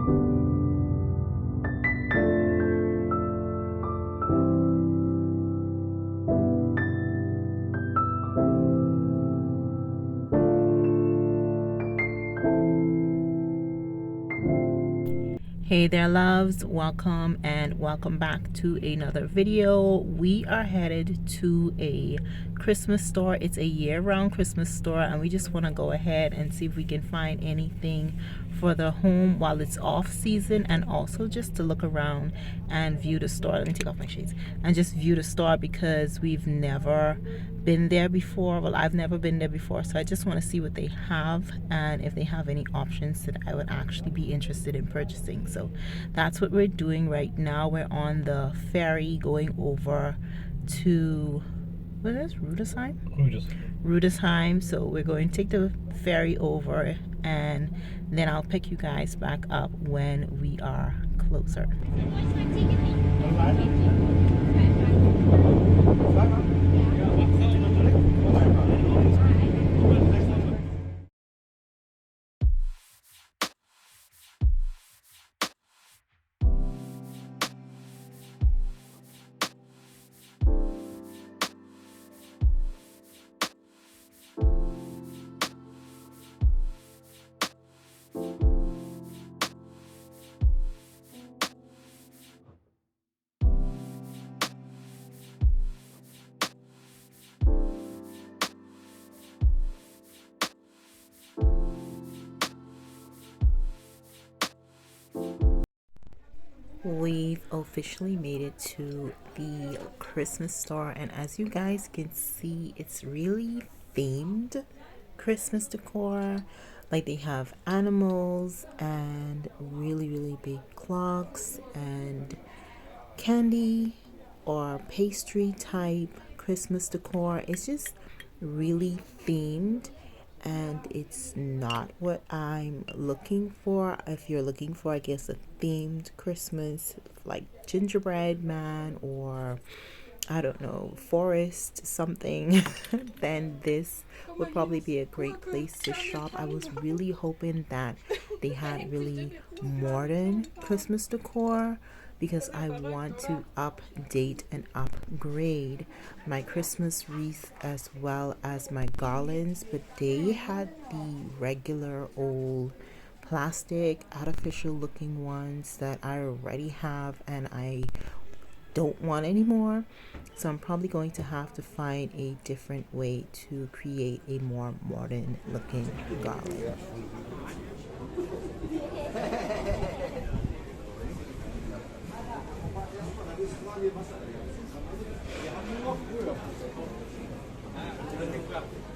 Hey there loves, welcome and welcome back to another video. We are headed to a Christmas store. It's a year-round Christmas store and we just want to go ahead and see if we can find anything for the home while it's off season, and also just to look around and view the store. Let me take off my shades and just view the store because we've never been there before. Well, I've never been there before, so I just want to see what they have and if they have any options that I would actually be interested in purchasing. So that's what we're doing right now. We're on the ferry going over to, what is Rudesheim? Rudesheim. So we're going to take the ferry over and then I'll pick you guys back up when we are closer. We've officially made it to the Christmas store, and as you guys can see, it's really themed Christmas decor. Like they have animals and really big clocks and candy or pastry type Christmas decor. It's just really themed, and it's not what I'm looking for. If you're looking for, I guess, a themed Christmas like gingerbread man or I don't know, forest something, then this would probably be a great place to shop. I was really hoping that they had really modern Christmas decor because I want to update and upgrade my Christmas wreath as well as my garlands, but they had the regular old plastic artificial looking ones that I already have and I don't want anymore. So I'm probably going to have to find a different way to create a more modern looking garland.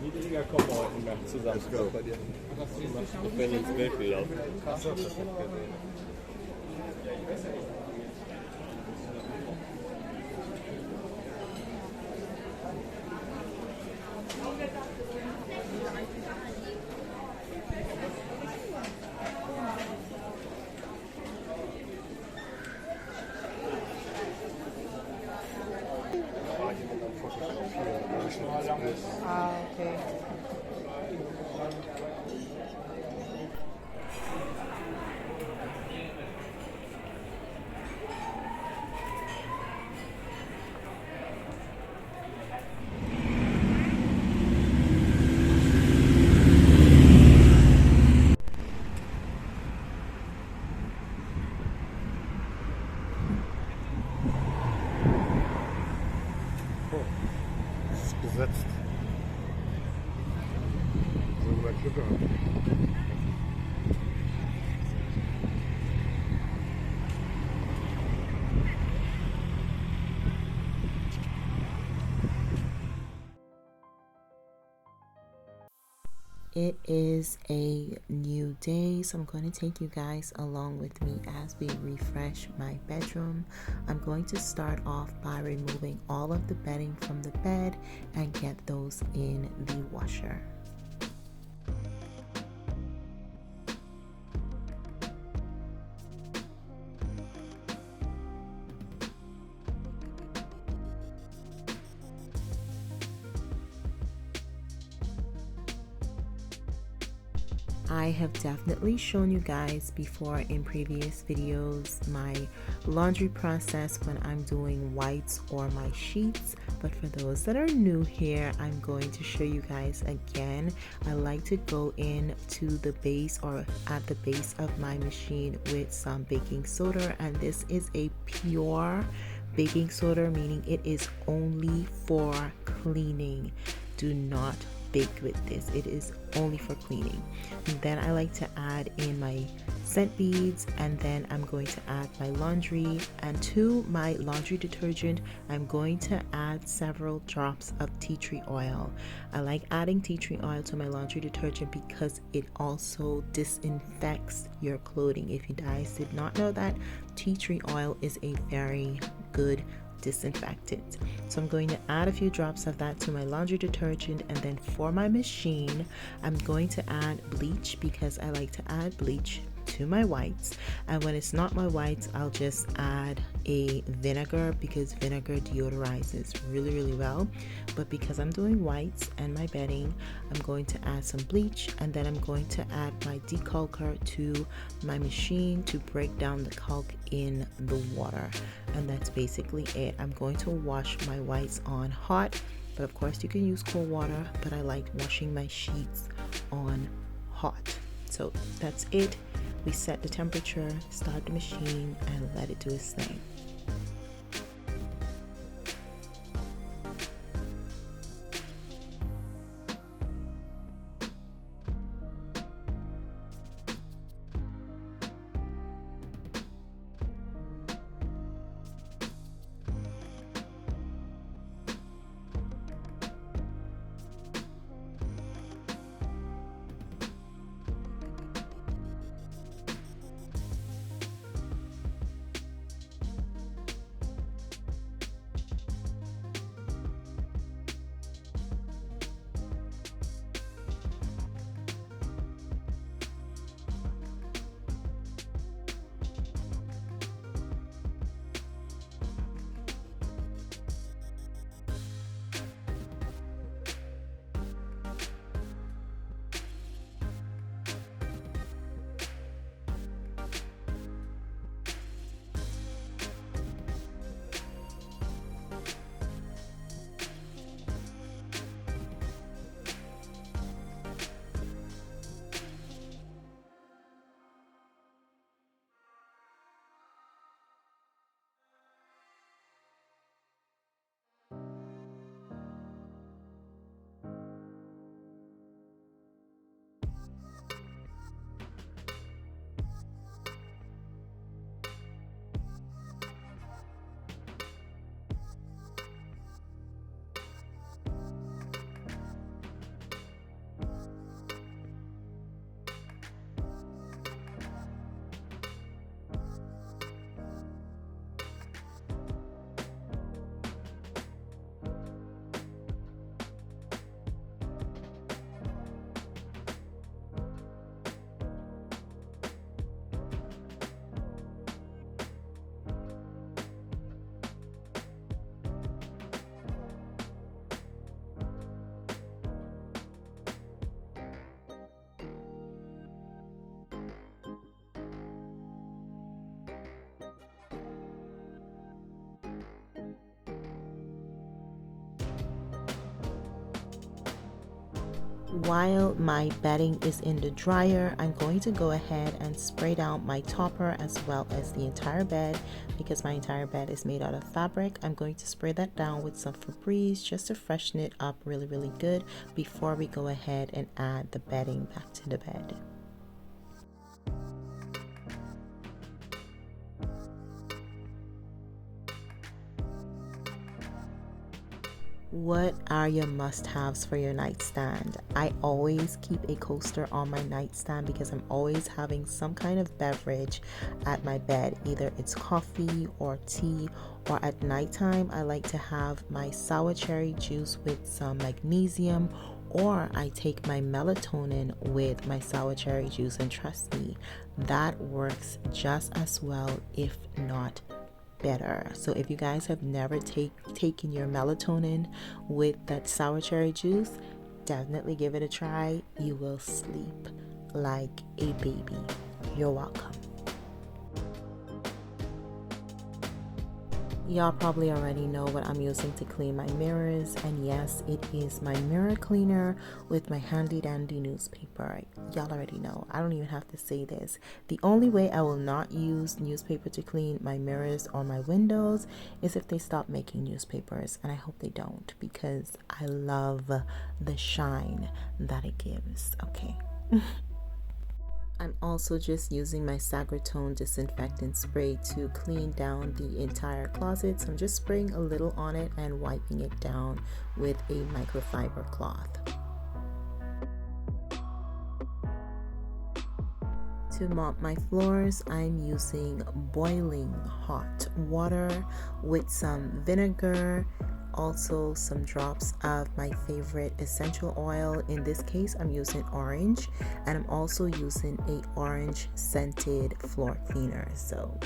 Niedriger kommen wir heute Nacht zusammen. Bei dir. Wenn ins Weltbild laufen. Ah, okay. Besetzt. So weit Glück gehabt. It is a new day, so I'm going to take you guys along with me as we refresh my bedroom. I'm going to start off by removing all of the bedding from the bed and get those in the washer. I have definitely shown you guys before in previous videos my laundry process when I'm doing whites or my sheets, but for those that are new here, I'm going to show you guys again. I like to go in to the base or at the base of my machine with some baking soda, and this is a pure baking soda, meaning it is only for cleaning. Do not bake with this, it is only for cleaning. And then I like to add in my scent beads, and then I'm going to add my laundry, and to my laundry detergent I'm going to add several drops of tea tree oil. I like adding tea tree oil to my laundry detergent because it also disinfects your clothing. If you guys did not know that, tea tree oil is a very good disinfectant. So I'm going to add a few drops of that to my laundry detergent, and then for my machine I'm going to add bleach because I like to add bleach to my whites, and when it's not my whites I'll just add a vinegar because vinegar deodorizes really well. But because I'm doing whites and my bedding, I'm going to add some bleach, and then I'm going to add my decalker to my machine to break down the calc in the water, and that's basically it. I'm going to wash my whites on hot, but of course you can use cold water, but I like washing my sheets on hot. So that's it. We set the temperature, start the machine, and let it do its thing. While my bedding is in the dryer, I'm going to go ahead and spray down my topper as well as the entire bed. Because my entire bed is made out of fabric, I'm going to spray that down with some Febreze just to freshen it up really good before we go ahead and add the bedding back to the bed. What are your must-haves for your nightstand? I always keep a coaster on my nightstand because I'm always having some kind of beverage at my bed. Either it's coffee or tea, or at nighttime I like to have my sour cherry juice with some magnesium, or I take my melatonin with my sour cherry juice, and trust me, that works just as well, if not better. So if you guys have never taken your melatonin with that sour cherry juice, definitely give it a try. You will sleep like a baby. You're welcome. Y'all probably already know what I'm using to clean my mirrors, and yes, it is my mirror cleaner with my handy dandy newspaper. Y'all already know. I don't even have to say this. The only way I will not use newspaper to clean my mirrors or my windows is if they stop making newspapers, and I hope they don't, because I love the shine that it gives. Okay. I'm also just using my Sagratone disinfectant spray to clean down the entire closet. So I'm just spraying a little on it and wiping it down with a microfiber cloth. To mop my floors, I'm using boiling hot water with some vinegar, also some drops of my favorite essential oil. In this case, I'm using orange, and I'm also using a orange scented floor cleaner. So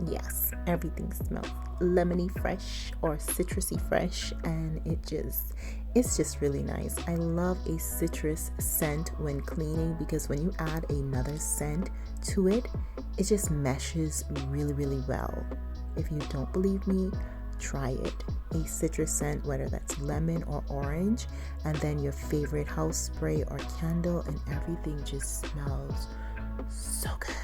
yes, everything smells lemony fresh or citrusy fresh, and it's just really nice. I love a citrus scent when cleaning, because when you add another scent to it, it just meshes really, really well. If you don't believe me, try it. A citrus scent, whether that's lemon or orange, and then your favorite house spray or candle, and everything just smells so good.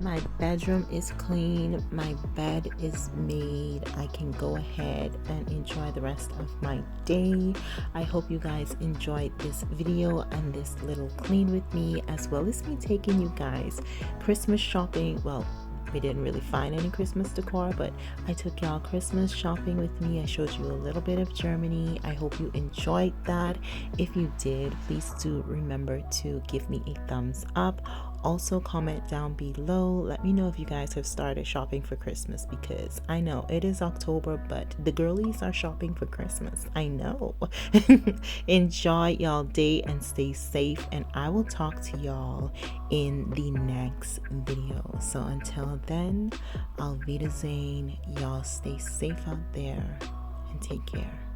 My bedroom is clean, my bed is made. I can go ahead and enjoy the rest of my day. I hope you guys enjoyed this video and this little clean with me, as well as me taking you guys Christmas shopping. Well, we didn't really find any Christmas decor, but I took y'all Christmas shopping with me. I showed you a little bit of Germany. I hope you enjoyed that. If you did, please do remember to give me a thumbs up. Also, comment down below. Let me know if you guys have started shopping for Christmas, because I know it is October, but the girlies are shopping for Christmas. I know. Enjoy y'all day and stay safe, and I will talk to y'all in the next video. So until then, Auf Wiedersehen. Y'all stay safe out there and take care.